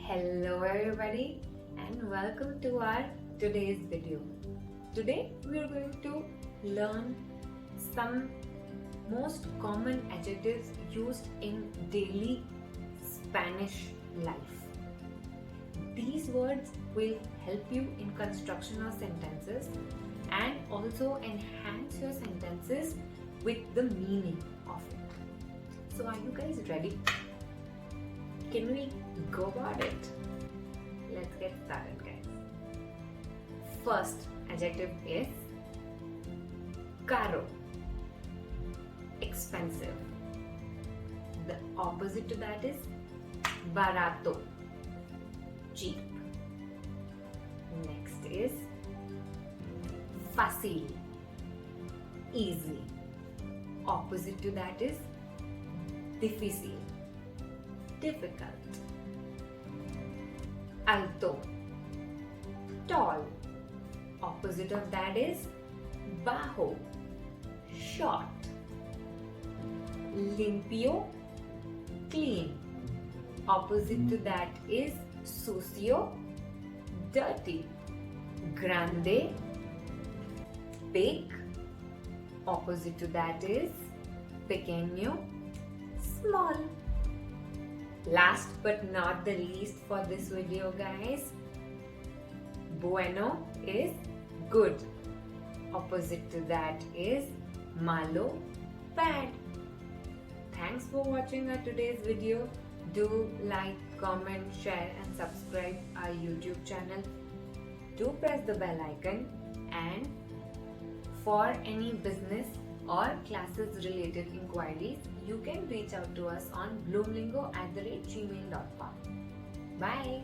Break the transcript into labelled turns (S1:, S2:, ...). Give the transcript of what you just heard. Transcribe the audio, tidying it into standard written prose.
S1: Hello everybody and welcome to our today's video. Today we are going to learn some most common adjectives used in daily Spanish life. These words will help you in construction of sentences and also enhance your sentences with the meaning of it. So are you guys ready? Can we go about it? Let's get started, guys. First adjective is caro, expensive. The opposite to that is barato, cheap. Next is fácil, easy. Opposite to that is difícil, difficult. Alto, tall. Opposite of that is bajo, short. Limpio, clean. Opposite to that is sucio, dirty. Grande, big. Opposite to that is pequeño, small. Last but not the least for this video, guys, bueno is good. Opposite to that is malo, bad. Thanks for watching our today's video. Do like, comment, share and subscribe our YouTube channel. Do press the bell icon, and for any business or classes related inquiries, you can reach out to us on bloomlingo@gmail.com. Bye.